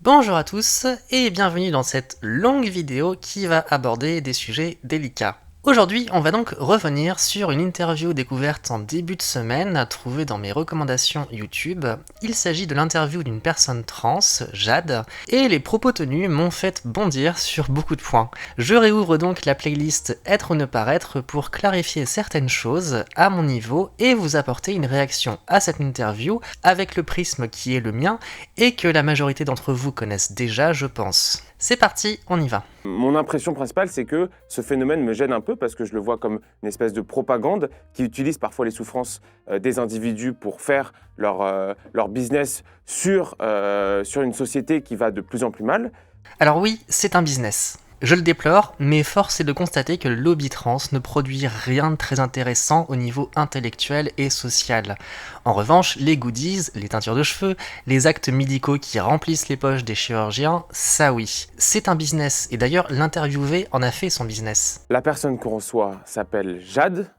Bonjour à tous et bienvenue dans cette longue vidéo qui va aborder des sujets délicats. Aujourd'hui, on va donc revenir sur une interview découverte en début de semaine, trouvée dans mes recommandations YouTube. Il s'agit de l'interview d'une personne trans, Jade, et les propos tenus m'ont fait bondir sur beaucoup de points. Je réouvre donc la playlist Être ou ne paraître pour clarifier certaines choses à mon niveau et vous apporter une réaction à cette interview avec le prisme qui est le mien et que la majorité d'entre vous connaissent déjà, je pense. C'est parti, on y va. Mon impression principale, c'est que ce phénomène me gêne un peu parce que je le vois comme une espèce de propagande qui utilise parfois les souffrances des individus pour faire leur business sur une société qui va de plus en plus mal. Alors oui, c'est un business. Je le déplore, mais force est de constater que le lobby trans ne produit rien de très intéressant au niveau intellectuel et social. En revanche, les goodies, les teintures de cheveux, les actes médicaux qui remplissent les poches des chirurgiens, ça oui. C'est un business, et d'ailleurs l'interviewé en a fait son business. La personne qu'on reçoit s'appelle Jade,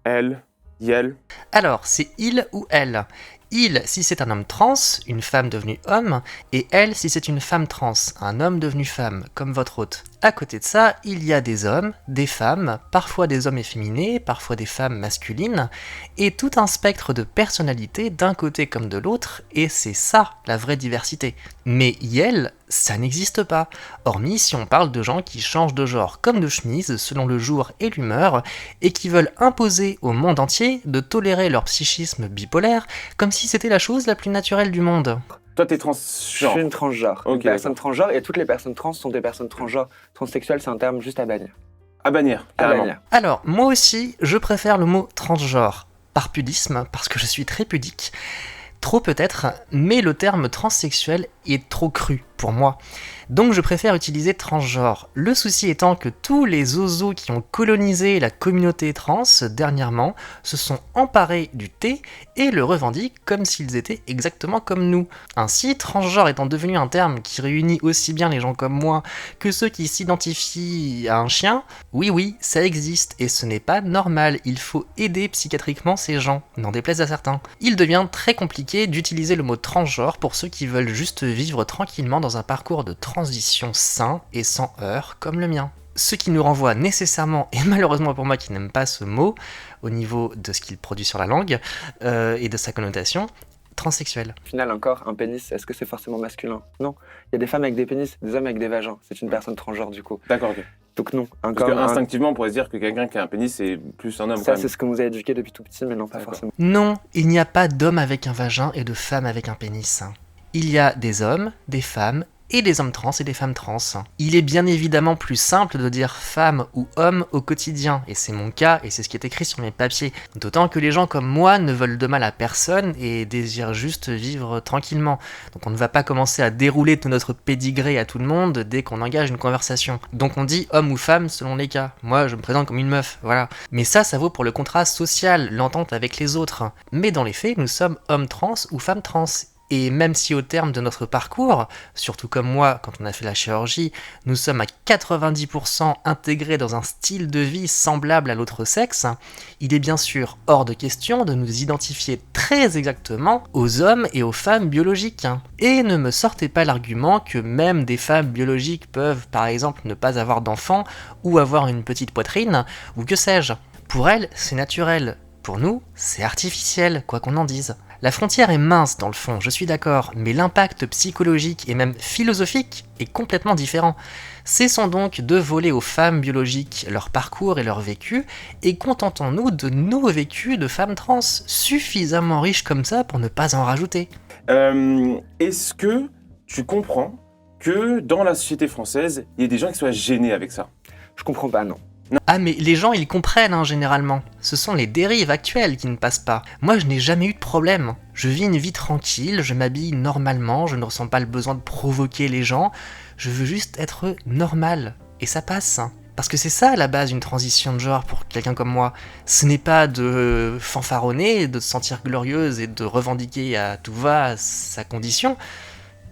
elle, Yel. Alors, c'est il ou elle. Il si c'est un homme trans, une femme devenue homme, et elle si c'est une femme trans, un homme devenu femme, comme votre hôte. À côté de ça, il y a des hommes, des femmes, parfois des hommes efféminés, parfois des femmes masculines, et tout un spectre de personnalités d'un côté comme de l'autre, et c'est ça la vraie diversité. Mais Yel, ça n'existe pas, hormis si on parle de gens qui changent de genre comme de chemise selon le jour et l'humeur, et qui veulent imposer au monde entier de tolérer leur psychisme bipolaire comme si c'était la chose la plus naturelle du monde. Toi, t'es Je transgenre. suis une transgenre. Ok, Une personne d'accord. transgenre, et toutes les personnes trans sont des personnes transgenres. Transsexuel, c'est un terme juste à bannir. À bannir, À carrément. bannir. Alors, moi aussi, je préfère le mot transgenre, par pudisme, parce que je suis très pudique. Trop peut-être, mais le terme transsexuel est trop cru pour moi. Donc je préfère utiliser transgenre. Le souci étant que tous les oiseaux qui ont colonisé la communauté trans dernièrement se sont emparés du thé et le revendiquent comme s'ils étaient exactement comme nous. Ainsi, transgenre étant devenu un terme qui réunit aussi bien les gens comme moi que ceux qui s'identifient à un chien, oui, ça existe et ce n'est pas normal. Il faut aider psychiatriquement ces gens, n'en déplaise à certains. Il devient très compliqué d'utiliser le mot transgenre pour ceux qui veulent juste vivre tranquillement dans un parcours de transition sain et sans heurts comme le mien. Ce qui nous renvoie nécessairement, et malheureusement pour moi qui n'aime pas ce mot, au niveau de ce qu'il produit sur la langue et de sa connotation, transsexuel. Au final, encore, un pénis, est-ce que c'est forcément masculin? Non. Il y a des femmes avec des pénis, des hommes avec des vagins. C'est une personne transgenre du coup. D'accord, ok. Donc non. Parce Encore que instinctivement, on pourrait se dire que quelqu'un qui a un pénis, c'est plus un homme quand ça, même. c'est ce qu'on nous a éduqué depuis tout petit, mais non, pas D'accord. forcément. Non, il n'y a pas d'homme avec un vagin et de femme avec un pénis. Il y a des hommes, des femmes et des hommes trans et des femmes trans. Il est bien évidemment plus simple de dire femme ou homme au quotidien, et c'est mon cas, et c'est ce qui est écrit sur mes papiers. D'autant que les gens comme moi ne veulent de mal à personne et désirent juste vivre tranquillement. Donc on ne va pas commencer à dérouler tout notre pédigré à tout le monde dès qu'on engage une conversation. Donc on dit homme ou femme selon les cas. Moi je me présente comme une meuf, voilà. Mais ça vaut pour le contrat social, l'entente avec les autres. Mais dans les faits, nous sommes hommes trans ou femmes trans. Et même si au terme de notre parcours, surtout comme moi quand on a fait la chirurgie, nous sommes à 90% intégrés dans un style de vie semblable à l'autre sexe, il est bien sûr hors de question de nous identifier très exactement aux hommes et aux femmes biologiques. Et ne me sortez pas l'argument que même des femmes biologiques peuvent par exemple ne pas avoir d'enfants ou avoir une petite poitrine, ou que sais-je. Pour elles, c'est naturel. Pour nous, c'est artificiel, quoi qu'on en dise. La frontière est mince dans le fond, je suis d'accord, mais l'impact psychologique et même philosophique est complètement différent. Cessons donc de voler aux femmes biologiques leur parcours et leur vécu, et contentons-nous de nos vécus de femmes trans, suffisamment riches comme ça pour ne pas en rajouter. Est-ce que tu comprends que dans la société française, il y a des gens qui soient gênés avec ça? Je comprends pas, non. Ah mais les gens ils comprennent généralement, ce sont les dérives actuelles qui ne passent pas. Moi je n'ai jamais eu de problème, je vis une vie tranquille, je m'habille normalement, je ne ressens pas le besoin de provoquer les gens, je veux juste être normal, et ça passe. Parce que c'est ça à la base une transition de genre pour quelqu'un comme moi, ce n'est pas de fanfaronner, de se sentir glorieuse et de revendiquer à tout va sa condition,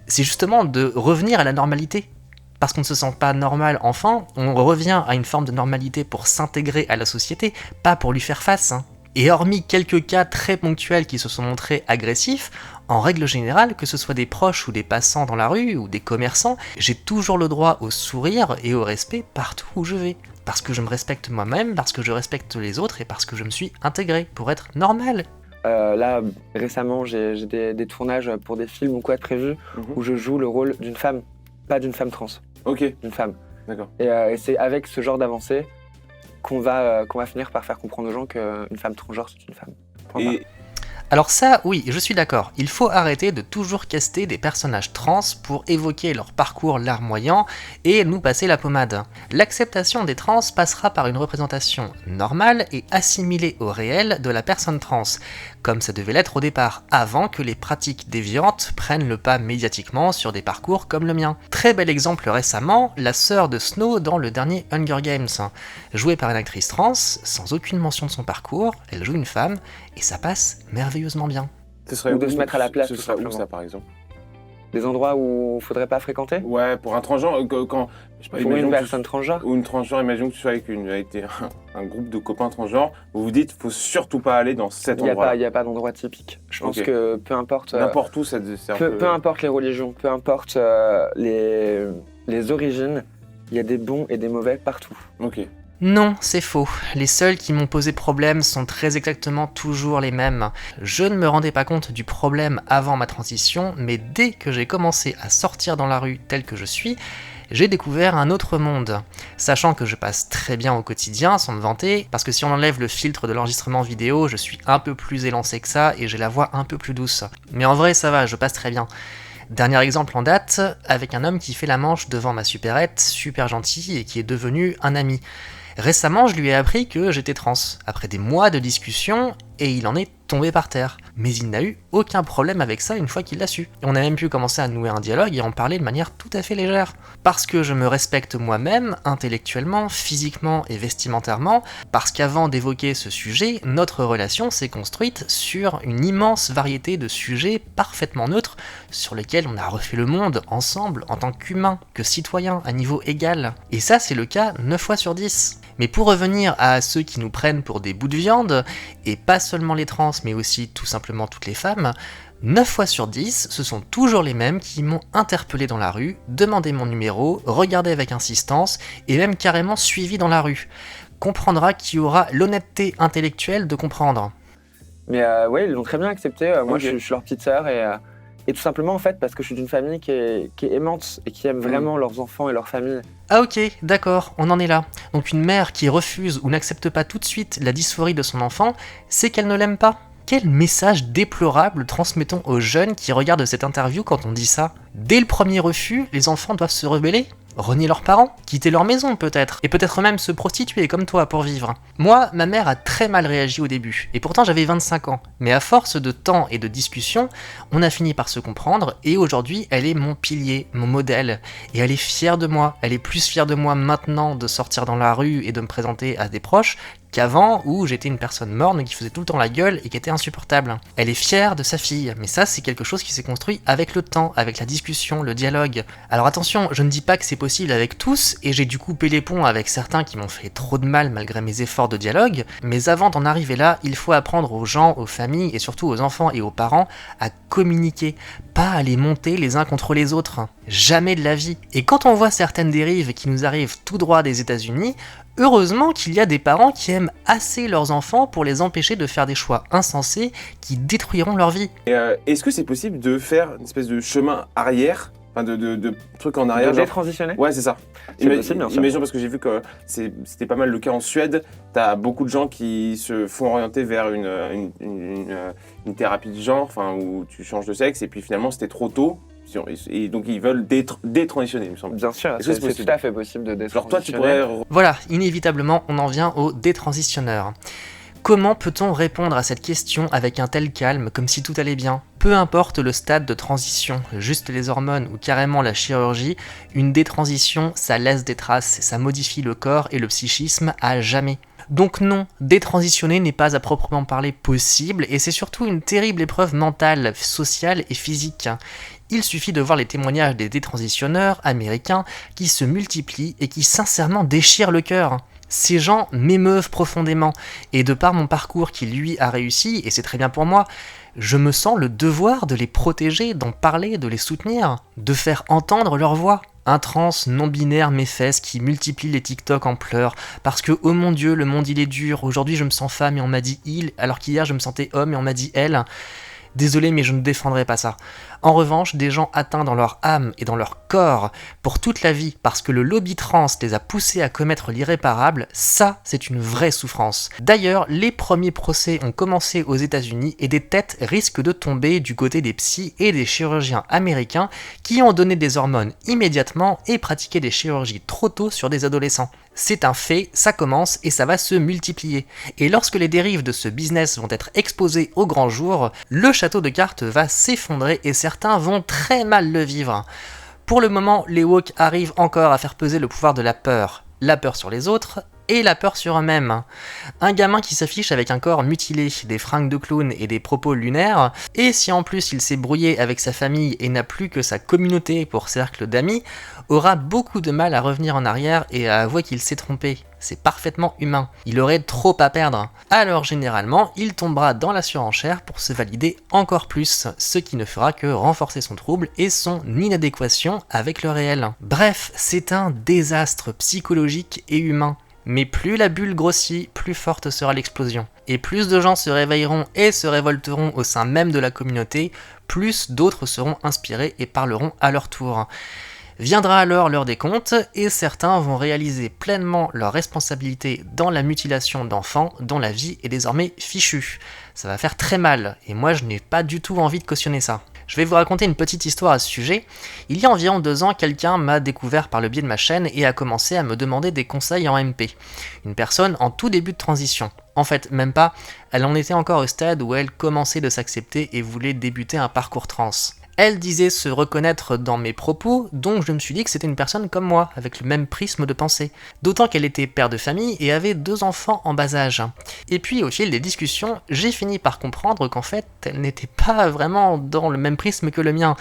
c'est justement de revenir à la normalité. Parce qu'on ne se sent pas normal enfant, on revient à une forme de normalité pour s'intégrer à la société, pas pour lui faire face. Et hormis quelques cas très ponctuels qui se sont montrés agressifs, en règle générale, que ce soit des proches ou des passants dans la rue ou des commerçants, j'ai toujours le droit au sourire et au respect partout où je vais. Parce que je me respecte moi-même, parce que je respecte les autres et parce que je me suis intégré pour être normal. Là, récemment, j'ai des tournages pour des films ou quoi de prévus où je joue le rôle d'une femme, pas d'une femme trans, Ok, d'une femme. d'accord. Et c'est avec ce genre d'avancée qu'on va finir par faire comprendre aux gens qu'une femme transgenre, c'est une femme. Point barre. Et Alors ça, oui, je suis d'accord, il faut arrêter de toujours caster des personnages trans pour évoquer leur parcours larmoyant et nous passer la pommade. L'acceptation des trans passera par une représentation normale et assimilée au réel de la personne trans, comme ça devait l'être au départ, avant que les pratiques déviantes prennent le pas médiatiquement sur des parcours comme le mien. Très bel exemple récemment, la sœur de Snow dans le dernier Hunger Games. Jouée par une actrice trans, sans aucune mention de son parcours, elle joue une femme, et ça passe merveilleusement bien. ce serait Ou de où- se mettre à la place, Ce tout serait où simplement. ça, par exemple? Des endroits où il faudrait pas fréquenter Ouais, pour un transgenre, quand je sais pas, pour imaginons une que personne transgenre. ou une transgenre, imaginons que tu sois avec un groupe de copains transgenres, vous vous dites, faut surtout pas aller dans cet Il n'y endroit. a pas d'endroit typique. Je pense Ok. que peu importe, N'importe où, c'est un peu... peu importe les religions, peu importe les origines, il y a des bons et des mauvais partout. Ok. Non, c'est faux. Les seuls qui m'ont posé problème sont très exactement toujours les mêmes. Je ne me rendais pas compte du problème avant ma transition, mais dès que j'ai commencé à sortir dans la rue tel que je suis, j'ai découvert un autre monde. Sachant que je passe très bien au quotidien, sans me vanter, parce que si on enlève le filtre de l'enregistrement vidéo, je suis un peu plus élancé que ça et j'ai la voix un peu plus douce. Mais en vrai, ça va, je passe très bien. Dernier exemple en date, avec un homme qui fait la manche devant ma supérette, super gentil et qui est devenu un ami. Récemment, je lui ai appris que j'étais trans, après des mois de discussion, et il en est tombé par terre. Mais il n'a eu aucun problème avec ça une fois qu'il l'a su. Et on a même pu commencer à nouer un dialogue et en parler de manière tout à fait légère. Parce que je me respecte moi-même, intellectuellement, physiquement et vestimentairement, parce qu'avant d'évoquer ce sujet, notre relation s'est construite sur une immense variété de sujets parfaitement neutres, sur lesquels on a refait le monde ensemble en tant qu'humains, que citoyens, à niveau égal. Et ça, c'est le cas 9 fois sur 10. Mais pour revenir à ceux qui nous prennent pour des bouts de viande, et pas seulement les trans, mais aussi tout simplement toutes les femmes, 9 fois sur 10, ce sont toujours les mêmes qui m'ont interpellé dans la rue, demandé mon numéro, regardé avec insistance, et même carrément suivi dans la rue. Comprendra qui aura l'honnêteté intellectuelle de comprendre. Mais ouais, ils l'ont très bien accepté. Moi, Ok. je suis leur petite sœur et tout simplement en fait parce que je suis d'une famille qui est aimante et qui aime vraiment leurs enfants et leur famille. Ah ok, d'accord, on en est là. Donc une mère qui refuse ou n'accepte pas tout de suite la dysphorie de son enfant, c'est qu'elle ne l'aime pas. Quel message déplorable transmettons aux jeunes qui regardent cette interview quand on dit ça? Dès le premier refus, les enfants doivent se rebeller? Renier leurs parents? Quitter leur maison peut-être? Et peut-être même se prostituer comme toi pour vivre? Moi, ma mère a très mal réagi au début, et pourtant j'avais 25 ans. Mais à force de temps et de discussions, on a fini par se comprendre, et aujourd'hui elle est mon pilier, mon modèle. Et elle est fière de moi, elle est plus fière de moi maintenant de sortir dans la rue et de me présenter à des proches qu'avant où j'étais une personne morne qui faisait tout le temps la gueule et qui était insupportable. Elle est fière de sa fille, mais ça c'est quelque chose qui s'est construit avec le temps, avec la discussion, le dialogue. Alors attention, je ne dis pas que c'est possible avec tous, et j'ai dû couper les ponts avec certains qui m'ont fait trop de mal malgré mes efforts de dialogue, mais avant d'en arriver là, il faut apprendre aux gens, aux familles et surtout aux enfants et aux parents à communiquer, pas à les monter les uns contre les autres. Jamais de la vie. Et quand on voit certaines dérives qui nous arrivent tout droit des États-Unis, heureusement qu'il y a des parents qui aiment assez leurs enfants pour les empêcher de faire des choix insensés qui détruiront leur vie. Et, est-ce que c'est possible de faire une espèce de chemin arrière, enfin de trucs en arrière De genre... détransitionner. Ouais, c'est ça. C'est possible, bien sûr. Imagine, parce que j'ai vu que c'était pas mal le cas en Suède. T'as beaucoup de gens qui se font orienter vers une thérapie de genre, enfin où tu changes de sexe, et puis finalement c'était trop tôt. Et donc ils veulent détransitionner, il me semble. Bien sûr, Est-ce que c'est possible tout à fait possible de Genre toi, tu détransitionner. pourrais... Voilà, inévitablement, on en vient au détransitionneur. Comment peut-on répondre à cette question avec un tel calme, comme si tout allait bien? Peu importe le stade de transition, juste les hormones ou carrément la chirurgie, une détransition, ça laisse des traces, ça modifie le corps et le psychisme à jamais. Donc non, détransitionner n'est pas à proprement parler possible, et c'est surtout une terrible épreuve mentale, sociale et physique. Il suffit de voir les témoignages des détransitionneurs américains qui se multiplient et qui sincèrement déchirent le cœur. Ces gens m'émeuvent profondément, et de par mon parcours qui lui a réussi, et c'est très bien pour moi, je me sens le devoir de les protéger, d'en parler, de les soutenir, de faire entendre leur voix. Un trans non-binaire m'efface qui multiplie les TikTok en pleurs, parce que, oh mon Dieu, le monde il est dur, aujourd'hui je me sens femme et on m'a dit il, alors qu'hier je me sentais homme et on m'a dit elle. Désolé, mais je ne défendrai pas ça. En revanche, des gens atteints dans leur âme et dans leur corps pour toute la vie parce que le lobby trans les a poussés à commettre l'irréparable, ça, c'est une vraie souffrance. D'ailleurs, les premiers procès ont commencé aux États-Unis et des têtes risquent de tomber du côté des psys et des chirurgiens américains qui ont donné des hormones immédiatement et pratiqué des chirurgies trop tôt sur des adolescents. C'est un fait, ça commence et ça va se multiplier. Et lorsque les dérives de ce business vont être exposées au grand jour, le château de cartes va s'effondrer et certains vont très mal le vivre. Pour le moment, les woke arrivent encore à faire peser le pouvoir de la peur sur les autres et la peur sur eux-mêmes. Un gamin qui s'affiche avec un corps mutilé, des fringues de clown et des propos lunaires, et si en plus il s'est brouillé avec sa famille et n'a plus que sa communauté pour cercle d'amis, aura beaucoup de mal à revenir en arrière et à avouer qu'il s'est trompé. C'est parfaitement humain. Il aurait trop à perdre. Alors généralement, il tombera dans la surenchère pour se valider encore plus, ce qui ne fera que renforcer son trouble et son inadéquation avec le réel. Bref, c'est un désastre psychologique et humain. Mais plus la bulle grossit, plus forte sera l'explosion. Et plus de gens se réveilleront et se révolteront au sein même de la communauté, plus d'autres seront inspirés et parleront à leur tour. Viendra alors l'heure des comptes, et certains vont réaliser pleinement leur responsabilité dans la mutilation d'enfants dont la vie est désormais fichue. Ça va faire très mal, et moi je n'ai pas du tout envie de cautionner ça. Je vais vous raconter une petite histoire à ce sujet. Il y a environ 2 ans, quelqu'un m'a découvert par le biais de ma chaîne et a commencé à me demander des conseils en MP. Une personne en tout début de transition. En fait, même pas, elle en était encore au stade où elle commençait de s'accepter et voulait débuter un parcours trans. Elle disait se reconnaître dans mes propos, donc je me suis dit que c'était une personne comme moi, avec le même prisme de pensée. D'autant qu'elle était père de famille et avait 2 enfants en bas âge. Et puis au fil des discussions, j'ai fini par comprendre qu'en fait, elle n'était pas vraiment dans le même prisme que le mien,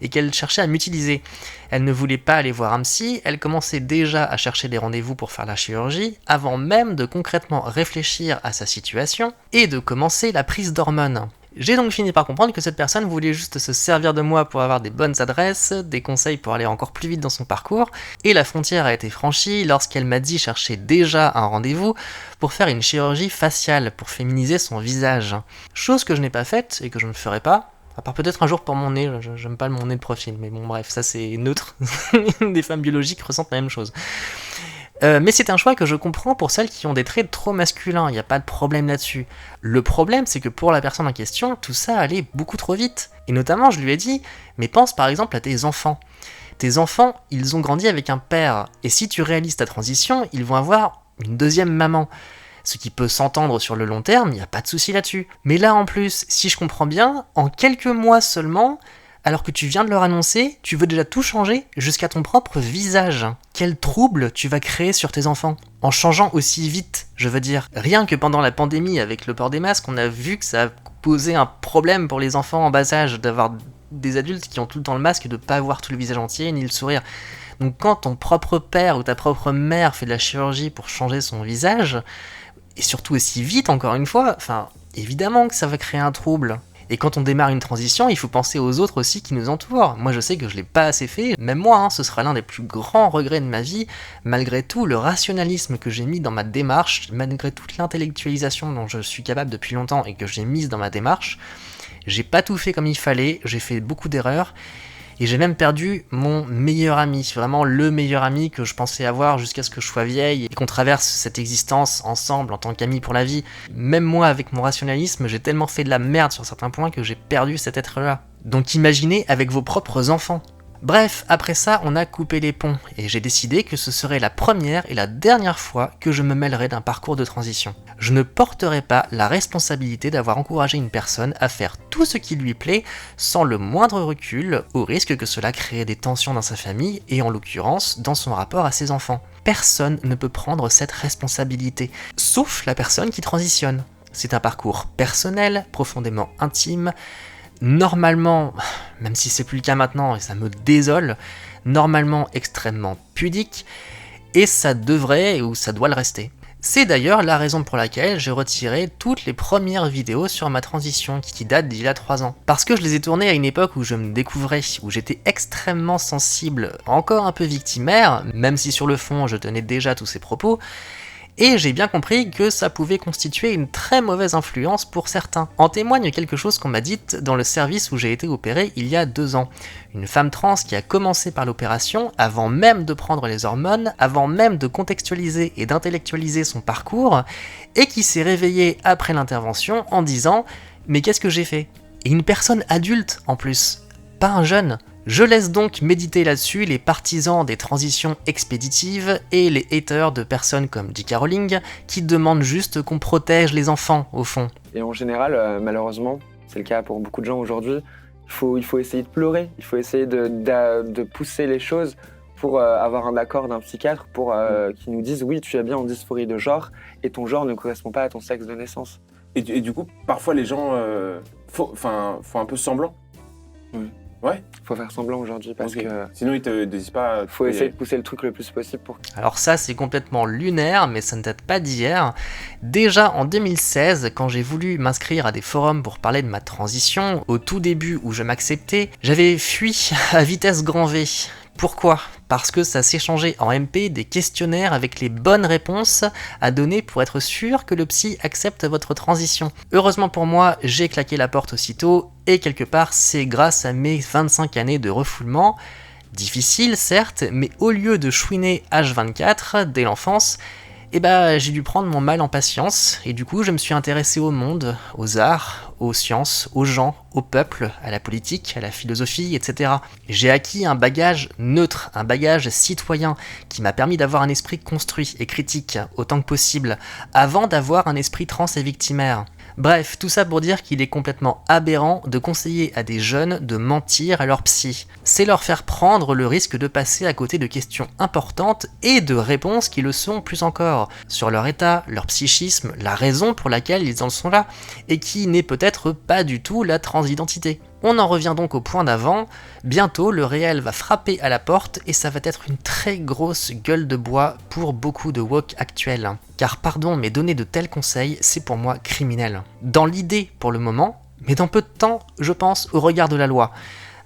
et qu'elle cherchait à m'utiliser. Elle ne voulait pas aller voir un psy, elle commençait déjà à chercher des rendez-vous pour faire la chirurgie, avant même de concrètement réfléchir à sa situation, et de commencer la prise d'hormones. J'ai donc fini par comprendre que cette personne voulait juste se servir de moi pour avoir des bonnes adresses, des conseils pour aller encore plus vite dans son parcours, et la frontière a été franchie lorsqu'elle m'a dit chercher déjà un rendez-vous pour faire une chirurgie faciale, pour féminiser son visage. Chose que je n'ai pas faite et que je ne ferai pas, à part peut-être un jour pour mon nez, j'aime pas mon nez de profil, mais bon bref, ça c'est neutre, des femmes biologiques ressentent la même chose. Mais c'est un choix que je comprends pour celles qui ont des traits trop masculins, il n'y a pas de problème là-dessus. Le problème, c'est que pour la personne en question, tout ça allait beaucoup trop vite. Et notamment, je lui ai dit, mais pense par exemple à tes enfants. Tes enfants, ils ont grandi avec un père, et si tu réalises ta transition, ils vont avoir une deuxième maman. Ce qui peut s'entendre sur le long terme, il n'y a pas de souci là-dessus. Mais là en plus, si je comprends bien, en quelques mois seulement, alors que tu viens de leur annoncer, tu veux déjà tout changer jusqu'à ton propre visage. Quel trouble tu vas créer sur tes enfants en changeant aussi vite, je veux dire. Rien que pendant la pandémie avec le port des masques, on a vu que ça a posé un problème pour les enfants en bas âge d'avoir des adultes qui ont tout le temps le masque et de pas voir tout le visage entier ni le sourire. Donc quand ton propre père ou ta propre mère fait de la chirurgie pour changer son visage, et surtout aussi vite encore une fois, enfin évidemment que ça va créer un trouble. Et quand on démarre une transition, il faut penser aux autres aussi qui nous entourent. Moi je sais que je l'ai pas assez fait, même moi, ce sera l'un des plus grands regrets de ma vie, malgré tout le rationalisme que j'ai mis dans ma démarche, malgré toute l'intellectualisation dont je suis capable depuis longtemps et que j'ai mise dans ma démarche, j'ai pas tout fait comme il fallait, j'ai fait beaucoup d'erreurs, et j'ai même perdu mon meilleur ami, vraiment le meilleur ami que je pensais avoir jusqu'à ce que je sois vieille et qu'on traverse cette existence ensemble en tant qu'amis pour la vie. Même moi, avec mon rationalisme, j'ai tellement fait de la merde sur certains points que j'ai perdu cet être-là. Donc imaginez avec vos propres enfants. Bref, après ça, on a coupé les ponts, et j'ai décidé que ce serait la première et la dernière fois que je me mêlerais d'un parcours de transition. Je ne porterai pas la responsabilité d'avoir encouragé une personne à faire tout ce qui lui plaît sans le moindre recul, au risque que cela crée des tensions dans sa famille, et en l'occurrence dans son rapport à ses enfants. Personne ne peut prendre cette responsabilité, sauf la personne qui transitionne. C'est un parcours personnel, profondément intime, normalement, même si c'est plus le cas maintenant et ça me désole, normalement extrêmement pudique, Et ça devrait ou ça doit le rester. C'est d'ailleurs la raison pour laquelle j'ai retiré toutes les premières vidéos sur ma transition qui datent d'il y a 3 ans. Parce que je les ai tournées à une époque où je me découvrais, où j'étais extrêmement sensible, encore un peu victimaire, même si sur le fond je tenais déjà tous ces propos, et j'ai bien compris que ça pouvait constituer une très mauvaise influence pour certains. En témoigne quelque chose qu'on m'a dit dans le service où j'ai été opéré il y a 2 ans. Une femme trans qui a commencé par l'opération, avant même de prendre les hormones, avant même de contextualiser et d'intellectualiser son parcours, et qui s'est réveillée après l'intervention en disant « Mais qu'est-ce que j'ai fait ?» Et une personne adulte en plus, pas un jeune. Je laisse donc méditer là-dessus les partisans des transitions expéditives et les haters de personnes comme J.K. Rowling qui demandent juste qu'on protège les enfants au fond. Et en général, malheureusement, c'est le cas pour beaucoup de gens aujourd'hui, il faut essayer de pleurer, il faut essayer de pousser les choses pour avoir un accord d'un psychiatre pour qui nous dise oui, tu es bien en dysphorie de genre et ton genre ne correspond pas à ton sexe de naissance. Et du coup, parfois les gens font un peu semblant. Oui. Ouais. Faut faire semblant aujourd'hui parce que sinon ils te disent pas. Faut essayer de pousser le truc le plus possible pour. Alors ça c'est complètement lunaire, mais ça ne date pas d'hier. Déjà en 2016, quand j'ai voulu m'inscrire à des forums pour parler de ma transition, au tout début où je m'acceptais, j'avais fui à vitesse grand V. Pourquoi ? Parce que ça s'échangeait en MP des questionnaires avec les bonnes réponses à donner pour être sûr que le psy accepte votre transition. Heureusement pour moi, j'ai claqué la porte aussitôt, et quelque part c'est grâce à mes 25 années de refoulement, difficile certes, mais au lieu de chouiner H24 dès l'enfance, j'ai dû prendre mon mal en patience, et du coup je me suis intéressé au monde, aux arts, aux sciences, aux gens, au peuple, à la politique, à la philosophie, etc. J'ai acquis un bagage neutre, un bagage citoyen, qui m'a permis d'avoir un esprit construit et critique, autant que possible, avant d'avoir un esprit trans et victimaire. Bref, tout ça pour dire qu'il est complètement aberrant de conseiller à des jeunes de mentir à leur psy. C'est leur faire prendre le risque de passer à côté de questions importantes et de réponses qui le sont plus encore, sur leur état, leur psychisme, la raison pour laquelle ils en sont là, et qui n'est peut-être pas du tout la transidentité. On en revient donc au point d'avant, bientôt le réel va frapper à la porte et ça va être une très grosse gueule de bois pour beaucoup de woke actuels. Car pardon, mais donner de tels conseils, c'est pour moi criminel. Dans l'idée pour le moment, mais dans peu de temps, je pense, au regard de la loi.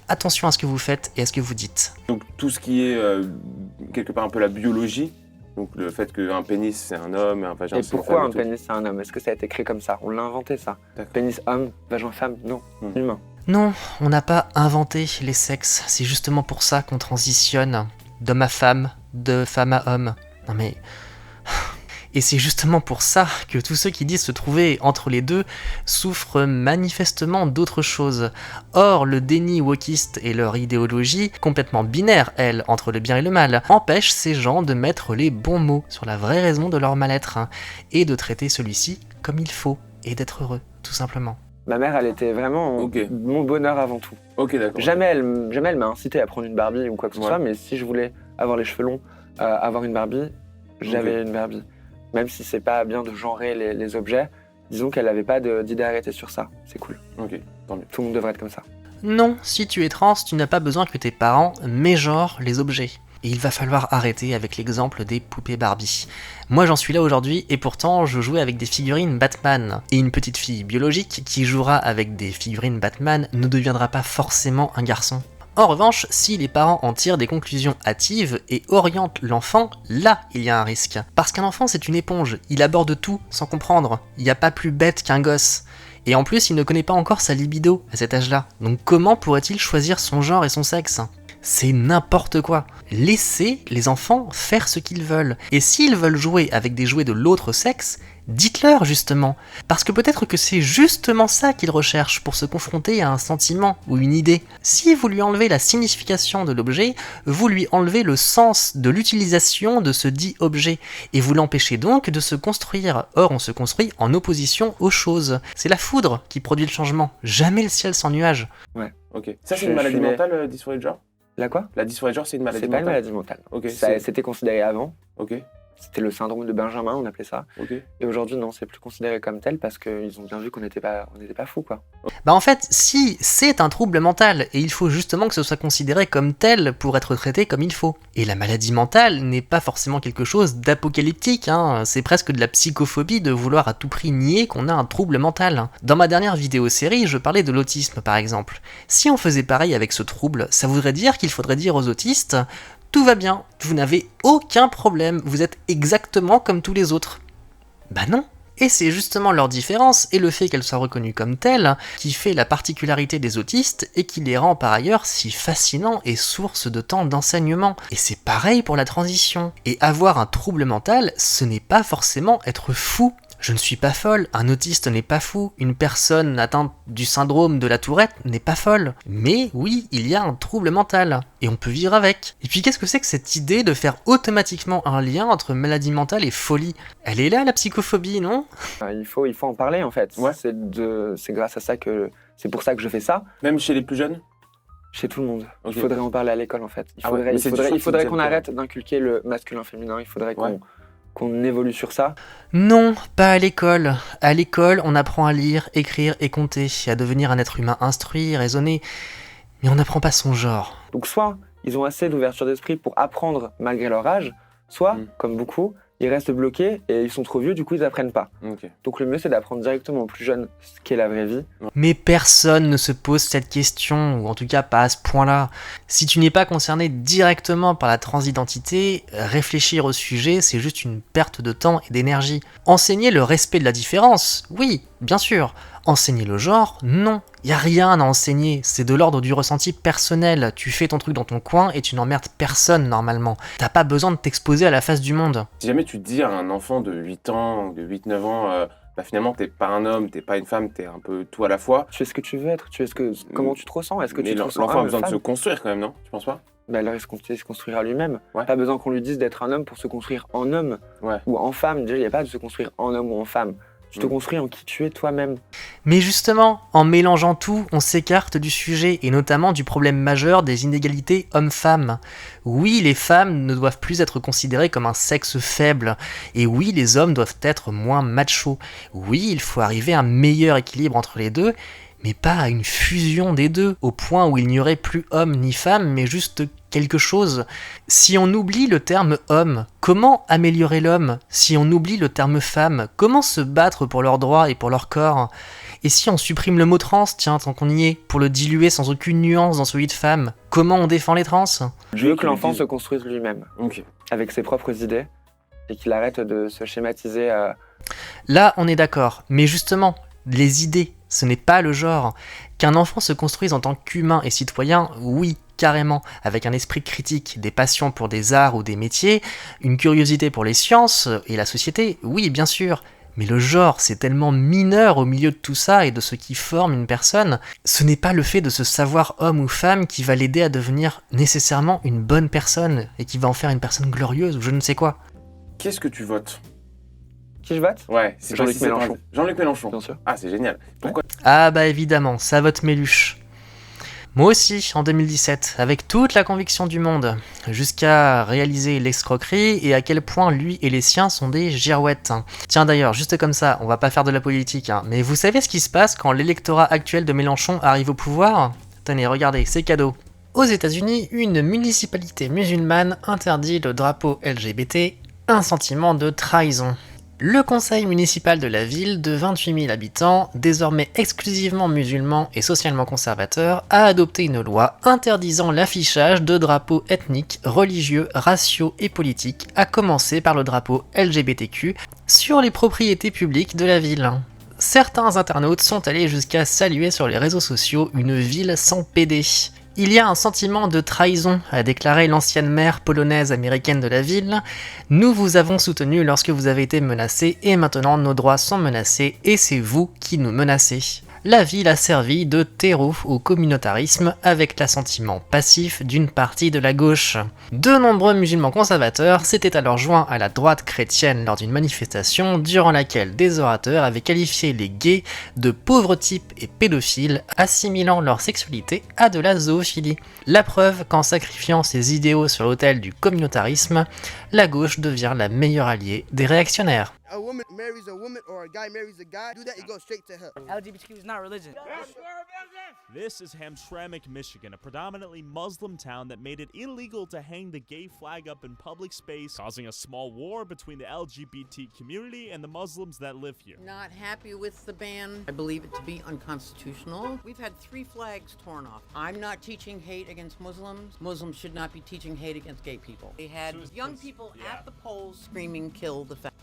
Attention à ce que vous faites et à ce que vous dites. Donc tout ce qui est quelque part un peu la biologie, donc le fait qu'un pénis c'est un homme et un vagin c'est une femme. Et pourquoi un pénis c'est un homme ? Est-ce que ça a été créé comme ça ? On l'a inventé ça. Pénis homme, vagin femme, non, humain. Non, on n'a pas inventé les sexes, c'est justement pour ça qu'on transitionne d'homme à femme, de femme à homme. Non mais... Et c'est justement pour ça que tous ceux qui disent se trouver entre les deux souffrent manifestement d'autre chose. Or, le déni wokiste et leur idéologie, complètement binaire, elle, entre le bien et le mal, empêchent ces gens de mettre les bons mots sur la vraie raison de leur mal-être, et de traiter celui-ci comme il faut, et d'être heureux, tout simplement. Ma mère, elle était vraiment mon bonheur avant tout. Ok, d'accord. Jamais elle m'a incité à prendre une Barbie ou quoi que ce soit, mais si je voulais avoir les cheveux longs, avoir une Barbie, j'avais une Barbie. Même si c'est pas bien de genrer les objets, disons qu'elle n'avait pas d'idée arrêtée sur ça. C'est cool. Ok, tant mieux. Tout le monde devrait être comme ça. Non, si tu es trans, tu n'as pas besoin que tes parents mégenrent les objets. Et il va falloir arrêter avec l'exemple des poupées Barbie. Moi j'en suis là aujourd'hui et pourtant je jouais avec des figurines Batman. Et une petite fille biologique qui jouera avec des figurines Batman ne deviendra pas forcément un garçon. En revanche, si les parents en tirent des conclusions hâtives et orientent l'enfant, là il y a un risque. Parce qu'un enfant c'est une éponge, il aborde tout sans comprendre. Il n'y a pas plus bête qu'un gosse. Et en plus il ne connaît pas encore sa libido à cet âge-là. Donc comment pourrait-il choisir son genre et son sexe ? C'est n'importe quoi. Laissez les enfants faire ce qu'ils veulent. Et s'ils veulent jouer avec des jouets de l'autre sexe, dites-leur justement. Parce que peut-être que c'est justement ça qu'ils recherchent pour se confronter à un sentiment ou une idée. Si vous lui enlevez la signification de l'objet, vous lui enlevez le sens de l'utilisation de ce dit objet. Et vous l'empêchez donc de se construire. Or, on se construit en opposition aux choses. C'est la foudre qui produit le changement. Jamais le ciel sans nuages. Ouais. Ok. Ça, c'est une maladie mentale, dysphorie de genre ? La quoi ? La dysphorie de genre, c'est une maladie mentale. C'est pas une maladie mentale. Ok. C'était considéré avant. Ok. C'était le syndrome de Benjamin, on appelait ça. Ok. Et aujourd'hui, non, c'est plus considéré comme tel parce qu'ils ont bien vu qu'on n'était pas fous, quoi. Bah en fait, si, c'est un trouble mental, et il faut justement que ce soit considéré comme tel pour être traité comme il faut. Et la maladie mentale n'est pas forcément quelque chose d'apocalyptique, hein. C'est presque de la psychophobie de vouloir à tout prix nier qu'on a un trouble mental. Dans ma dernière vidéo-série, je parlais de l'autisme par exemple. Si on faisait pareil avec ce trouble, ça voudrait dire qu'il faudrait dire aux autistes « Tout va bien, vous n'avez aucun problème, vous êtes exactement comme tous les autres ». Bah non. Et c'est justement leur différence et le fait qu'elles soient reconnues comme telles qui fait la particularité des autistes et qui les rend par ailleurs si fascinants et source de tant d'enseignement. Et c'est pareil pour la transition. Et avoir un trouble mental, ce n'est pas forcément être fou. Je ne suis pas folle, un autiste n'est pas fou, une personne atteinte du syndrome de la Tourette n'est pas folle. Mais oui, il y a un trouble mental, et on peut vivre avec. Et puis qu'est-ce que c'est que cette idée de faire automatiquement un lien entre maladie mentale et folie? Elle est là la psychophobie, non? Il faut en parler en fait. Ouais. C'est grâce à ça c'est pour ça que je fais ça. Même chez les plus jeunes? Chez tout le monde. Ok. Il faudrait en parler à l'école en fait. Ah ouais, mais c'est dur, Il faudrait c'est qu'on dur. arrête d'inculquer le masculin-féminin. Il faudrait Ouais. qu'on évolue sur ça. Non, pas à l'école. À l'école, on apprend à lire, écrire et compter, à devenir un être humain instruit, raisonné, mais on n'apprend pas son genre. Donc soit ils ont assez d'ouverture d'esprit pour apprendre malgré leur âge, soit, comme beaucoup, ils restent bloqués et ils sont trop vieux, du coup ils apprennent pas. Ok. Donc le mieux c'est d'apprendre directement aux plus jeunes ce qu'est la vraie vie. Mais personne ne se pose cette question, ou en tout cas pas à ce point-là. Si tu n'es pas concerné directement par la transidentité, réfléchir au sujet, c'est juste une perte de temps et d'énergie. Enseigner le respect de la différence, oui, bien sûr. Enseigner le genre, non. Y a rien à enseigner, c'est de l'ordre du ressenti personnel. Tu fais ton truc dans ton coin et tu n'emmerdes personne normalement. T'as pas besoin de t'exposer à la face du monde. Si jamais tu dis à un enfant de 8 ans, de 8-9 ans, bah finalement t'es pas un homme, t'es pas une femme, t'es un peu tout à la fois. Tu es ce que tu veux être, comment tu te ressens. Est-ce que Mais tu te ressens l'enfant a homme, besoin de se femme construire quand même, non? Tu penses pas? Bah, alors il se construira lui-même. Ouais. Pas besoin qu'on lui dise d'être un homme pour se construire en homme Ouais. ou en femme. Déjà il n'y a pas de se construire en homme ou en femme. Tu te construis en qui tu es toi-même. Mais justement, en mélangeant tout, on s'écarte du sujet, et notamment du problème majeur des inégalités hommes-femmes. Oui, les femmes ne doivent plus être considérées comme un sexe faible, et oui, les hommes doivent être moins machos. Oui, il faut arriver à un meilleur équilibre entre les deux, mais pas à une fusion des deux, au point où il n'y aurait plus homme ni femme, mais juste quelque chose. Si on oublie le terme homme, comment améliorer l'homme? Si on oublie le terme femme, comment se battre pour leurs droits et pour leur corps? Et si on supprime le mot trans, tiens, tant qu'on y est, pour le diluer sans aucune nuance dans celui de femme, comment on défend les trans? Je veux que l'enfant se construise lui-même, Ok. avec ses propres idées, et qu'il arrête de se schématiser. Là, on est d'accord, mais justement, les idées, ce n'est pas le genre. Qu'un enfant se construise en tant qu'humain et citoyen, oui, carrément, avec un esprit critique, des passions pour des arts ou des métiers, une curiosité pour les sciences et la société, oui, bien sûr. Mais le genre, c'est tellement mineur au milieu de tout ça et de ce qui forme une personne. Ce n'est pas le fait de se savoir homme ou femme qui va l'aider à devenir nécessairement une bonne personne et qui va en faire une personne glorieuse ou je ne sais quoi. Qu'est-ce que tu votes? Qui je vote? Ouais, c'est Jean-Luc pas si c'est Mélenchon. pas- Jean-Luc Mélenchon. Bien sûr. Ah, c'est génial. Pourquoi? Ah bah évidemment, ça vote Méluche. Moi aussi, en 2017, avec toute la conviction du monde, jusqu'à réaliser l'escroquerie et à quel point lui et les siens sont des girouettes. Tiens d'ailleurs, juste comme ça, on va pas faire de la politique, mais vous savez ce qui se passe quand l'électorat actuel de Mélenchon arrive au pouvoir? Tenez, regardez, c'est cadeau. Aux États-Unis, une municipalité musulmane interdit le drapeau LGBT, un sentiment de trahison. Le conseil municipal de la ville, de 28 000 habitants, désormais exclusivement musulman et socialement conservateur, a adopté une loi interdisant l'affichage de drapeaux ethniques, religieux, raciaux et politiques, à commencer par le drapeau LGBTQ, sur les propriétés publiques de la ville. Certains internautes sont allés jusqu'à saluer sur les réseaux sociaux une ville sans PD. Il y a un sentiment de trahison, a déclaré l'ancienne maire polonaise américaine de la ville. Nous vous avons soutenu lorsque vous avez été menacés et maintenant nos droits sont menacés et c'est vous qui nous menacez. La ville a servi de terreau au communautarisme avec l'assentiment passif d'une partie de la gauche. De nombreux musulmans conservateurs s'étaient alors joints à la droite chrétienne lors d'une manifestation durant laquelle des orateurs avaient qualifié les gays de pauvres types et pédophiles, assimilant leur sexualité à de la zoophilie. La preuve qu'en sacrifiant ses idéaux sur l'autel du communautarisme, la gauche devient la meilleure alliée des réactionnaires. A woman marries a woman or a guy marries a guy, do that, it goes straight to hell. LGBTQ is not religion. This is Hamtramck, Michigan, a predominantly Muslim town that made it illegal to hang the gay flag up in public space, causing a small war between the LGBT community and the Muslims that live here. Not happy with the ban. I believe it to be unconstitutional. We've had 3 flags torn off. I'm not teaching hate against Muslims. Muslims should not be teaching hate against gay people. They had young people at the polls screaming, kill the flag.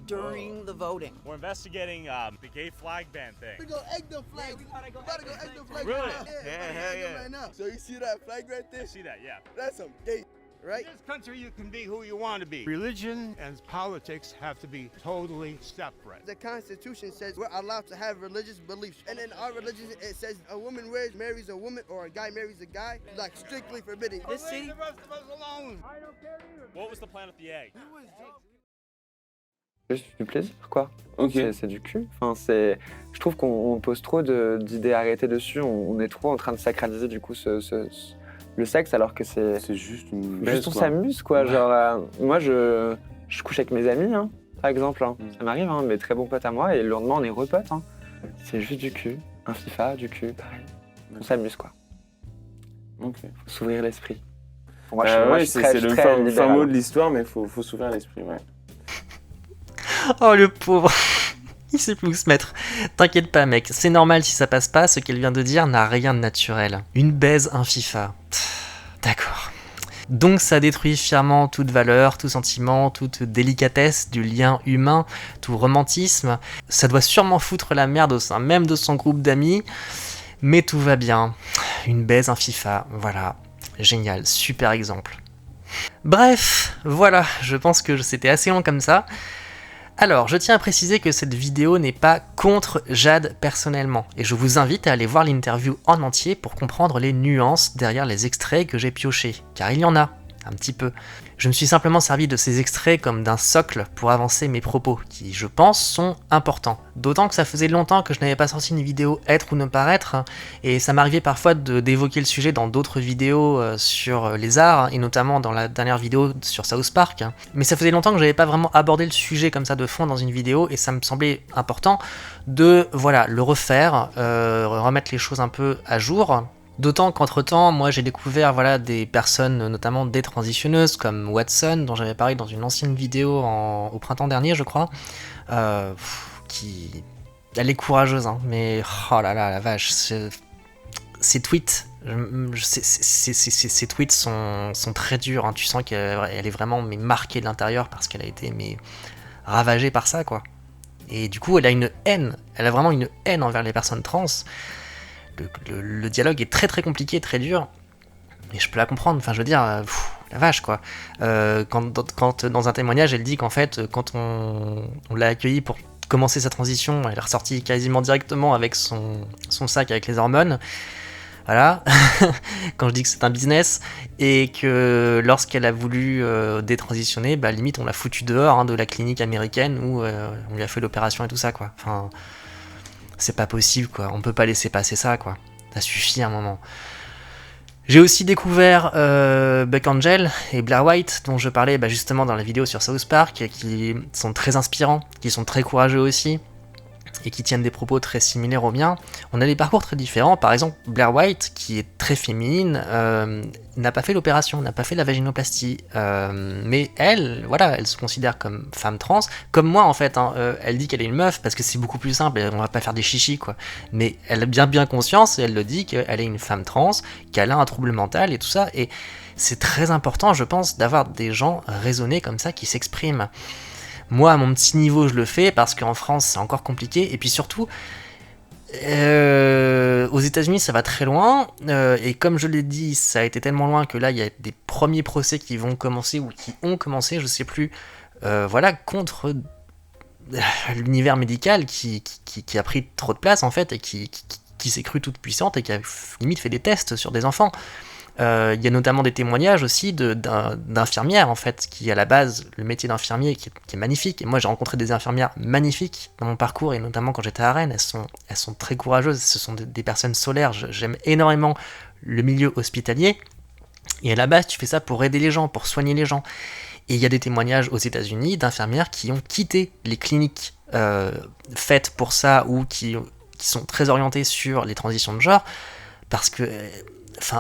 During the voting. We're investigating the gay flag ban thing. We go egg the flag. We gotta go egg the flag. Really? Yeah. Right now. So you see that flag right there? I see that, yeah. That's some gay, right? In this country, you can be who you want to be. Religion and politics have to be totally separate. The Constitution says we're allowed to have religious beliefs. And in our religion, it says a woman marries a woman or a guy marries a guy, like strictly forbidden. This city, the rest of us alone. I don't care either. What was the plan of the egg? Juste du plaisir, quoi. Ok. C'est du cul. Enfin, je trouve qu'on pose trop d'idées arrêtées dessus. On est trop en train de sacraliser du coup le sexe, alors que c'est juste une. juste on s'amuse, quoi. Ouais. Genre, moi, je couche avec mes amis, hein, par exemple. Hein. Mm. Ça m'arrive, hein, mes très bons potes à moi, et le lendemain, on est repotes. Hein. C'est juste du cul. Un FIFA, du cul, pareil. On s'amuse, quoi. Ok. Faut s'ouvrir l'esprit. Moi, Ouais, je suis c'est très, le je suis très fin libéral. mot de l'histoire, mais faut s'ouvrir l'esprit, ouais. Oh le pauvre, il sait plus où se mettre. T'inquiète pas mec, c'est normal si ça passe pas, ce qu'elle vient de dire n'a rien de naturel. Une baise, un FIFA. D'accord. Donc ça détruit fièrement toute valeur, tout sentiment, toute délicatesse du lien humain, tout romantisme. Ça doit sûrement foutre la merde au sein même de son groupe d'amis, mais tout va bien. Une baise, un FIFA, voilà. Génial, super exemple. Bref, voilà, je pense que c'était assez long comme ça. Alors, je tiens à préciser que cette vidéo n'est pas contre Jade personnellement, et je vous invite à aller voir l'interview en entier pour comprendre les nuances derrière les extraits que j'ai piochés, car il y en a, un petit peu. Je me suis simplement servi de ces extraits comme d'un socle pour avancer mes propos, qui, je pense, sont importants. D'autant que ça faisait longtemps que je n'avais pas sorti une vidéo être ou ne paraître, et ça m'arrivait parfois d'évoquer le sujet dans d'autres vidéos sur les arts, et notamment dans la dernière vidéo sur South Park. Mais ça faisait longtemps que j'avais pas vraiment abordé le sujet comme ça de fond dans une vidéo, et ça me semblait important de le refaire, remettre les choses un peu à jour. D'autant qu'entre-temps, moi j'ai découvert des personnes, notamment des transitionneuses comme Watson, dont j'avais parlé dans une ancienne vidéo au printemps dernier, je crois, qui... Elle est courageuse, hein, mais oh là là, la vache, ces tweets, ces tweets sont très durs, hein, tu sens qu'elle est vraiment marquée de l'intérieur parce qu'elle a été ravagée par ça, quoi. Et du coup, elle a vraiment une haine envers les personnes trans. Le dialogue est très très compliqué, très dur, mais je peux la comprendre, enfin je veux dire, la vache quoi. Quand dans un témoignage elle dit qu'en fait quand on l'a accueillie pour commencer sa transition, elle est ressortie quasiment directement avec son sac avec les hormones, voilà, quand je dis que c'est un business, et que lorsqu'elle a voulu détransitionner, limite on l'a foutu dehors de la clinique américaine où on lui a fait l'opération et tout ça quoi, enfin... C'est pas possible, quoi. On peut pas laisser passer ça, quoi. Ça suffit à un moment. J'ai aussi découvert Buck Angel et Blair White, dont je parlais justement dans la vidéo sur South Park, qui sont très inspirants, qui sont très courageux aussi, et qui tiennent des propos très similaires aux miens. On a des parcours très différents. Par exemple, Blair White, qui est très féminine, n'a pas fait l'opération, n'a pas fait la vaginoplastie. Mais elle se considère comme femme trans. Comme moi, en fait, elle dit qu'elle est une meuf parce que c'est beaucoup plus simple, on va pas faire des chichis, quoi. Mais elle a bien conscience, et elle le dit, qu'elle est une femme trans, qu'elle a un trouble mental et tout ça. Et c'est très important, je pense, d'avoir des gens raisonnés comme ça qui s'expriment. Moi, à mon petit niveau, je le fais parce qu'en France, c'est encore compliqué. Et puis surtout, aux États-Unis, ça va très loin. Et comme je l'ai dit, ça a été tellement loin que là, il y a des premiers procès qui vont commencer ou qui ont commencé, je sais plus. Contre l'univers médical qui a pris trop de place, en fait, et qui s'est cru toute puissante et qui a limite fait des tests sur des enfants. Il y a notamment des témoignages aussi d'infirmières, en fait, qui à la base, le métier d'infirmier qui est magnifique. Et moi, j'ai rencontré des infirmières magnifiques dans mon parcours, et notamment quand j'étais à Rennes, elles sont très courageuses, ce sont des personnes solaires. J'aime énormément le milieu hospitalier. Et à la base, tu fais ça pour aider les gens, pour soigner les gens. Et il y a des témoignages aux États-Unis d'infirmières qui ont quitté les cliniques faites pour ça, ou qui sont très orientées sur les transitions de genre, parce que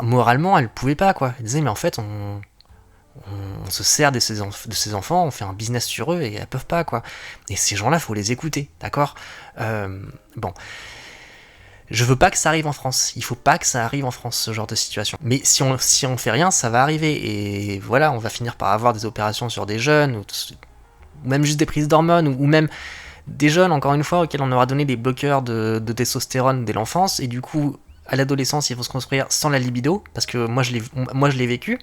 moralement, elles pouvaient pas, quoi. Elles disaient, mais en fait, on se sert de ces enfants, on fait un business sur eux, et elles peuvent pas, quoi. Et ces gens-là, faut les écouter, d'accord ? Bon. Je veux pas que ça arrive en France. Il faut pas que ça arrive en France, ce genre de situation. Mais si on fait rien, ça va arriver. Et voilà, on va finir par avoir des opérations sur des jeunes, ou même juste des prises d'hormones, ou même des jeunes, encore une fois, auxquels on aura donné des bloqueurs de testostérone dès l'enfance, et du coup, à l'adolescence, il faut se construire sans la libido, parce que moi je l'ai vécu.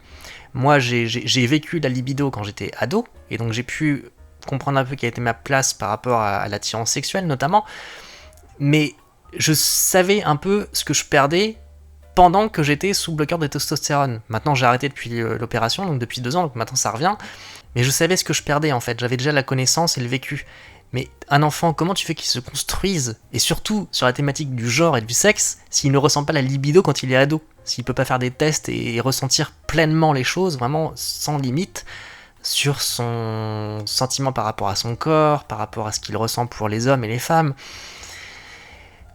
Moi, j'ai vécu la libido quand j'étais ado, et donc j'ai pu comprendre un peu quelle était ma place par rapport à l'attirance sexuelle, notamment. Mais je savais un peu ce que je perdais pendant que j'étais sous bloqueur de testostérone. Maintenant, j'ai arrêté depuis l'opération, donc depuis 2 ans, donc maintenant ça revient. Mais je savais ce que je perdais, en fait. J'avais déjà la connaissance et le vécu. Mais un enfant, comment tu fais qu'il se construise, et surtout sur la thématique du genre et du sexe, s'il ne ressent pas la libido quand il est ado, s'il peut pas faire des tests et ressentir pleinement les choses, vraiment sans limite, sur son sentiment par rapport à son corps, par rapport à ce qu'il ressent pour les hommes et les femmes.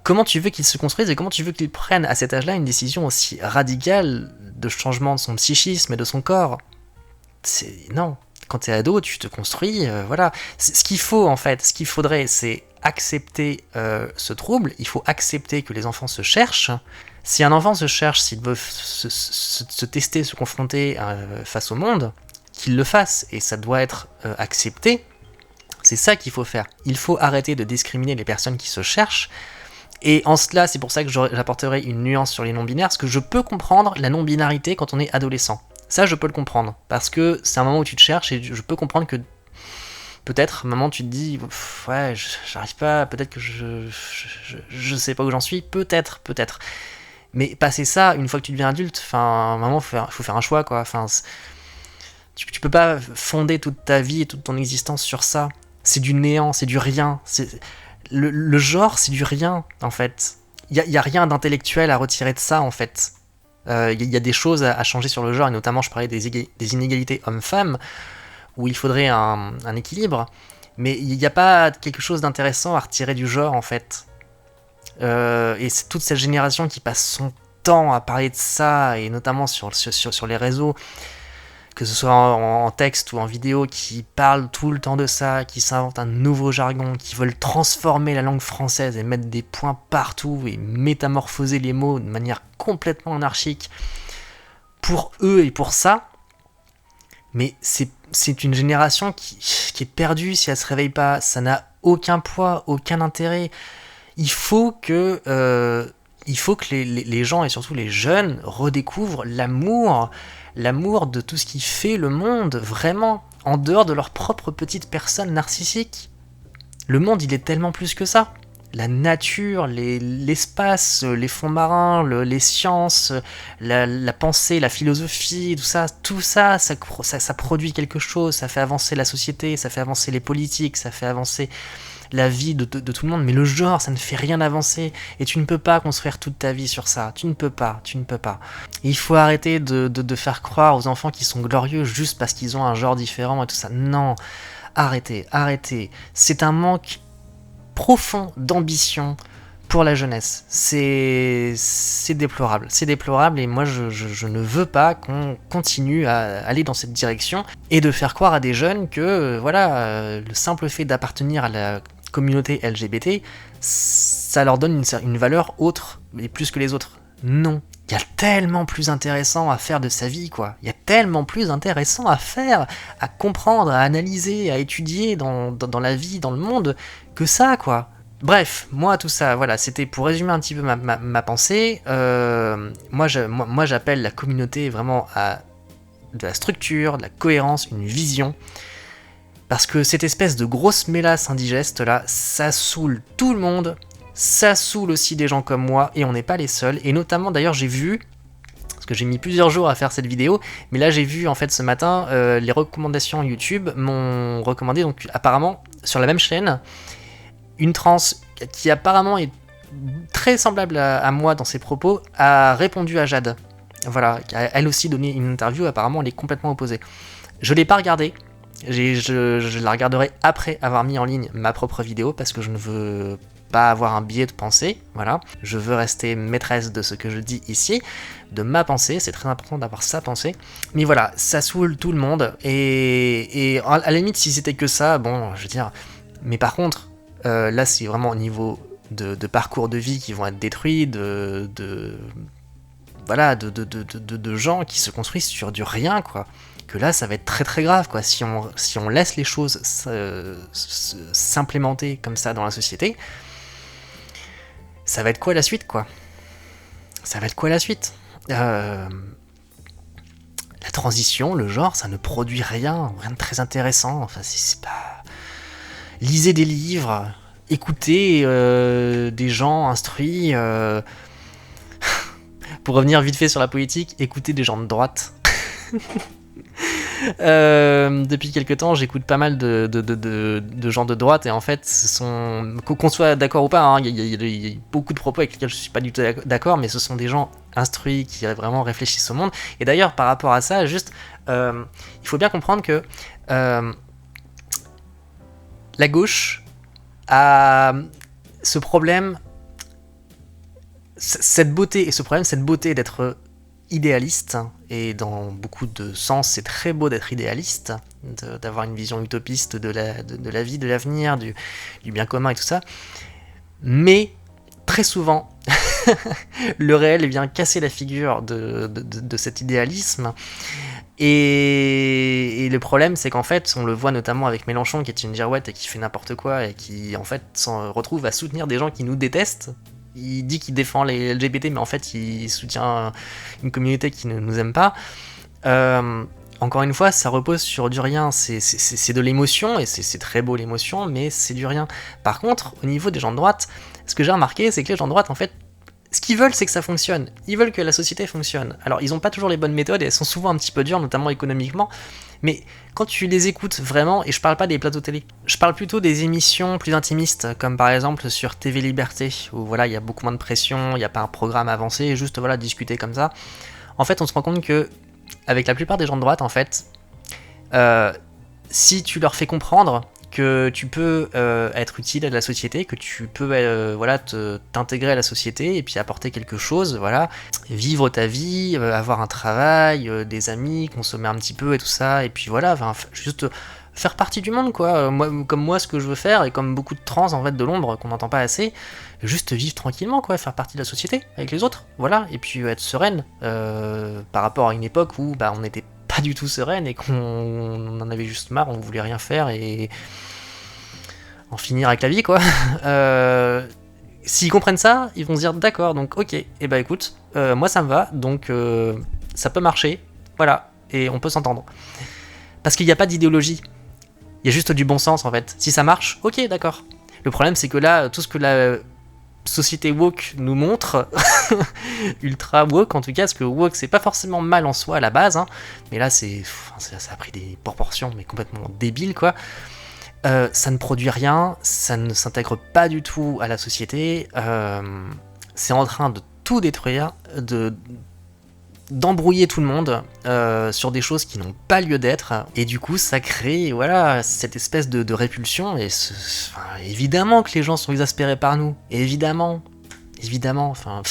Comment tu veux qu'il se construise, et comment tu veux qu'il prenne à cet âge-là une décision aussi radicale de changement de son psychisme et de son corps ? Non. Quand t'es ado, tu te construis, voilà. Ce qu'il faut, en fait, ce qu'il faudrait, c'est accepter ce trouble. Il faut accepter que les enfants se cherchent. Si un enfant se cherche, s'il veut se tester, se confronter face au monde, qu'il le fasse, et ça doit être accepté. C'est ça qu'il faut faire. Il faut arrêter de discriminer les personnes qui se cherchent. Et en cela, c'est pour ça que j'apporterai une nuance sur les non-binaires, parce que je peux comprendre la non-binarité quand on est adolescent. Ça, je peux le comprendre, parce que c'est un moment où tu te cherches, et je peux comprendre que peut-être, à un moment, tu te dis, ouais, j'arrive pas, peut-être que je sais pas où j'en suis, peut-être. Mais passer ça, une fois que tu deviens adulte, à un moment, il faut faire un choix, quoi. Tu peux pas fonder toute ta vie et toute ton existence sur ça. C'est du néant, c'est du rien. Le genre, c'est du rien, en fait. Il y a rien d'intellectuel à retirer de ça, en fait. Il y a des choses à changer sur le genre, et notamment je parlais des inégalités hommes-femmes, où il faudrait un équilibre, mais il n'y a pas quelque chose d'intéressant à retirer du genre, en fait. Et c'est toute cette génération qui passe son temps à parler de ça, et notamment sur les réseaux, que ce soit en texte ou en vidéo, qui parlent tout le temps de ça, qui s'inventent un nouveau jargon, qui veulent transformer la langue française et mettre des points partout et métamorphoser les mots de manière complètement anarchique pour eux et pour ça. Mais c'est une génération qui est perdue si elle se réveille pas. Ça n'a aucun poids, aucun intérêt. Il faut que les gens, et surtout les jeunes, redécouvrent l'amour de tout ce qui fait le monde, vraiment, en dehors de leur propre petite personne narcissique. Le monde, il est tellement plus que ça. La nature, l'espace, les fonds marins, les sciences, la pensée, la philosophie, tout ça, ça produit quelque chose, ça fait avancer la société, ça fait avancer les politiques, ça fait avancer la vie de tout le monde, mais le genre, ça ne fait rien avancer, et tu ne peux pas construire toute ta vie sur ça, tu ne peux pas. Il faut arrêter de faire croire aux enfants qu'ils sont glorieux juste parce qu'ils ont un genre différent et tout ça. Non, arrêtez, c'est un manque profond d'ambition pour la jeunesse. C'est déplorable, et moi je ne veux pas qu'on continue à aller dans cette direction, et de faire croire à des jeunes que le simple fait d'appartenir à la communauté LGBT, ça leur donne une valeur autre et plus que les autres. Non. Il y a tellement plus intéressant à faire de sa vie, quoi. Il y a tellement plus intéressant à faire, à comprendre, à analyser, à étudier dans la vie, dans le monde, que ça, quoi. Bref, moi, tout ça, voilà, c'était pour résumer un petit peu ma pensée. Moi, j'appelle la communauté vraiment à de la structure, de la cohérence, une vision. Parce que cette espèce de grosse mélasse indigeste là, ça saoule tout le monde, ça saoule aussi des gens comme moi, et on n'est pas les seuls. Et notamment d'ailleurs j'ai vu, parce que j'ai mis plusieurs jours à faire cette vidéo, mais là j'ai vu en fait ce matin, les recommandations YouTube m'ont recommandé, donc apparemment sur la même chaîne, une trans qui apparemment est très semblable à moi dans ses propos, a répondu à Jade. Voilà, a elle aussi donné une interview, apparemment elle est complètement opposée. Je l'ai pas regardée, je la regarderai après avoir mis en ligne ma propre vidéo, parce que je ne veux pas avoir un biais de pensée, voilà. Je veux rester maîtresse de ce que je dis ici, de ma pensée, c'est très important d'avoir sa pensée. Mais voilà, ça saoule tout le monde, et à la limite, si c'était que ça, bon, je veux dire... Mais par contre, là c'est vraiment au niveau de parcours de vie qui vont être détruits, voilà, de gens qui se construisent sur du rien, quoi. Que là, ça va être très très grave, quoi. Si on laisse les choses s'implémenter comme ça dans la société, ça va être quoi la suite, quoi? Ça va être quoi la suite? La transition, le genre, ça ne produit rien de très intéressant. Enfin, c'est pas... Lisez des livres, écoutez des gens instruits... Pour revenir vite fait sur la politique, écoutez des gens de droite. Depuis quelques temps, j'écoute pas mal de gens de droite, et en fait, qu'on soit d'accord ou pas, hein, il y a beaucoup de propos avec lesquels je suis pas du tout d'accord, mais ce sont des gens instruits qui vraiment réfléchissent au monde. Et d'ailleurs, par rapport à ça, juste, il faut bien comprendre que la gauche a ce problème, cette beauté, et ce problème, cette beauté d'être idéaliste, et dans beaucoup de sens, c'est très beau d'être idéaliste, d'avoir une vision utopiste de la vie, de l'avenir, du bien commun et tout ça, mais très souvent, le réel vient casser la figure de cet idéalisme, et le problème, c'est qu'en fait, on le voit notamment avec Mélenchon, qui est une girouette et qui fait n'importe quoi, et qui, en fait, s'en retrouve à soutenir des gens qui nous détestent. Il dit qu'il défend les LGBT, mais en fait, il soutient une communauté qui ne nous aime pas. Encore une fois, ça repose sur du rien. C'est de l'émotion, et c'est très beau l'émotion, mais c'est du rien. Par contre, au niveau des gens de droite, ce que j'ai remarqué, c'est que les gens de droite, en fait, ce qu'ils veulent, c'est que ça fonctionne. Ils veulent que la société fonctionne. Alors, ils n'ont pas toujours les bonnes méthodes, et elles sont souvent un petit peu dures, notamment économiquement, mais quand tu les écoutes vraiment, et je parle pas des plateaux télé, je parle plutôt des émissions plus intimistes, comme par exemple sur TV Liberté, où voilà, il y a beaucoup moins de pression, il n'y a pas un programme avancé, juste voilà, discuter comme ça. En fait, on se rend compte que, avec la plupart des gens de droite, en fait, si tu leur fais comprendre que tu peux être utile à la société, que tu peux voilà, t'intégrer à la société et puis apporter quelque chose, voilà, vivre ta vie, avoir un travail, des amis, consommer un petit peu et tout ça, et puis voilà, enfin, juste faire partie du monde, quoi. Comme moi, ce que je veux faire, et comme beaucoup de trans en fait de l'ombre qu'on n'entend pas assez, juste vivre tranquillement, quoi, faire partie de la société avec les autres, voilà, et puis être sereine par rapport à une époque où on n'était pas du tout sereine et qu'on en avait juste marre, on voulait rien faire et en finir avec la vie, quoi. S'ils comprennent ça, ils vont se dire d'accord, donc ok, et écoute, moi ça me va, donc ça peut marcher, voilà, et on peut s'entendre. Parce qu'il n'y a pas d'idéologie, il y a juste du bon sens en fait. Si ça marche, ok, d'accord. Le problème c'est que là, tout ce que la société woke nous montre, ultra woke en tout cas, parce que woke c'est pas forcément mal en soi à la base, hein, mais là ça a pris des proportions mais complètement débiles, quoi. Ça ne produit rien, ça ne s'intègre pas du tout à la société, c'est en train de tout détruire, d'embrouiller tout le monde sur des choses qui n'ont pas lieu d'être, et du coup ça crée voilà, cette espèce de répulsion, et évidemment que les gens sont exaspérés par nous, évidemment, enfin...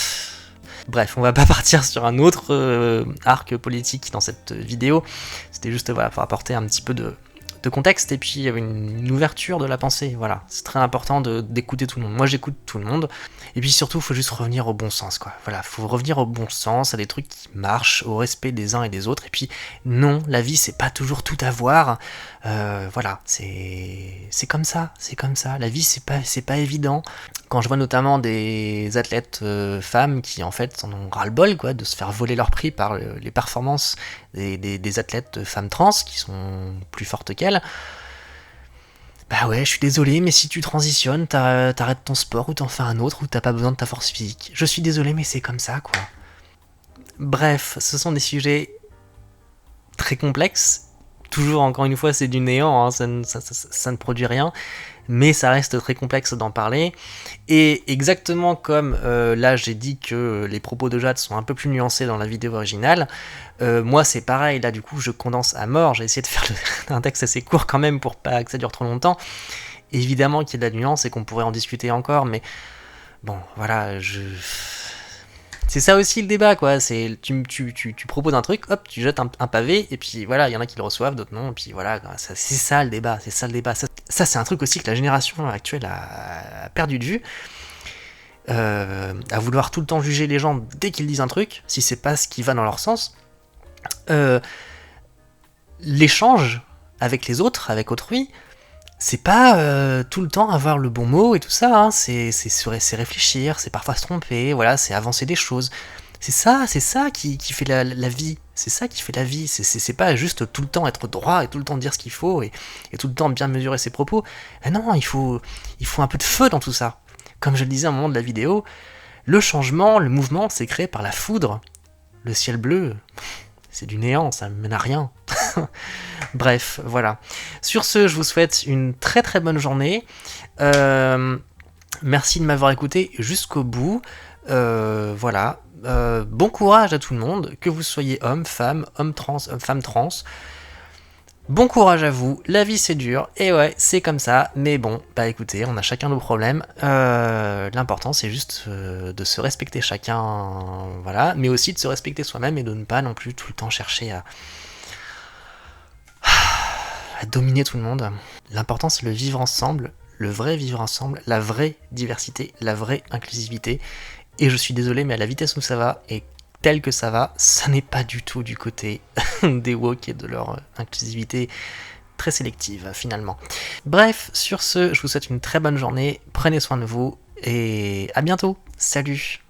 Bref, on va pas partir sur un autre arc politique dans cette vidéo, c'était juste voilà, pour apporter un petit peu de contexte, et puis une ouverture de la pensée, voilà, c'est très important d'écouter tout le monde. Moi j'écoute tout le monde, et puis surtout faut juste revenir au bon sens, quoi. Voilà, faut revenir au bon sens, à des trucs qui marchent, au respect des uns et des autres, et puis non, la vie c'est pas toujours tout avoir, voilà, c'est comme ça, la vie c'est pas évident. Quand je vois notamment des athlètes femmes qui en fait en ont ras-le-bol, quoi, de se faire voler leur prix par les performances des athlètes femmes trans qui sont plus fortes qu'elles, Bah ouais, je suis désolé, mais si tu transitionnes, t'arrêtes ton sport ou t'en fais un autre ou t'as pas besoin de ta force physique. Je suis désolé, mais c'est comme ça, quoi. Bref, ce sont des sujets très complexes. Toujours, encore une fois, c'est du néant, hein, ça ne produit rien. Mais ça reste très complexe d'en parler. Et exactement comme là j'ai dit que les propos de Jade sont un peu plus nuancés dans la vidéo originale, moi c'est pareil, là du coup je condense à mort, j'ai essayé de faire un texte assez court quand même pour pas que ça dure trop longtemps. Évidemment qu'il y a de la nuance et qu'on pourrait en discuter encore, mais bon voilà, c'est ça aussi le débat, quoi. C'est tu proposes un truc, hop, tu jettes un pavé, et puis voilà, il y en a qui le reçoivent, d'autres non, et puis voilà, c'est ça le débat, c'est ça le débat. Ça c'est un truc aussi que la génération actuelle a perdu de vue, à vouloir tout le temps juger les gens dès qu'ils disent un truc, si c'est pas ce qui va dans leur sens. L'échange avec les autres, avec autrui, c'est pas tout le temps avoir le bon mot et tout ça, hein. C'est réfléchir, c'est parfois se tromper, voilà, c'est avancer des choses. C'est ça qui fait la vie. C'est ça qui fait la vie. C'est pas juste tout le temps être droit et tout le temps dire ce qu'il faut et tout le temps bien mesurer ses propos. Mais non, il faut un peu de feu dans tout ça. Comme je le disais à un moment de la vidéo, le changement, le mouvement, c'est créé par la foudre. Le ciel bleu, c'est du néant, ça ne mène à rien. Bref, voilà. Sur ce, je vous souhaite une très très bonne journée. Merci de m'avoir écouté jusqu'au bout. Voilà. Bon courage à tout le monde, que vous soyez homme, femme trans, femme trans. Bon courage à vous, la vie c'est dur, et ouais, c'est comme ça, mais bon, bah écoutez, on a chacun nos problèmes. L'important c'est juste de se respecter chacun, voilà, mais aussi de se respecter soi-même et de ne pas non plus tout le temps chercher à dominer tout le monde. L'important c'est le vivre ensemble, le vrai vivre ensemble, la vraie diversité, la vraie inclusivité. Et je suis désolé, mais à la vitesse où ça va, et tel que ça va, ça n'est pas du tout du côté des woke et de leur inclusivité très sélective, finalement. Bref, sur ce, je vous souhaite une très bonne journée, prenez soin de vous, et à bientôt. Salut!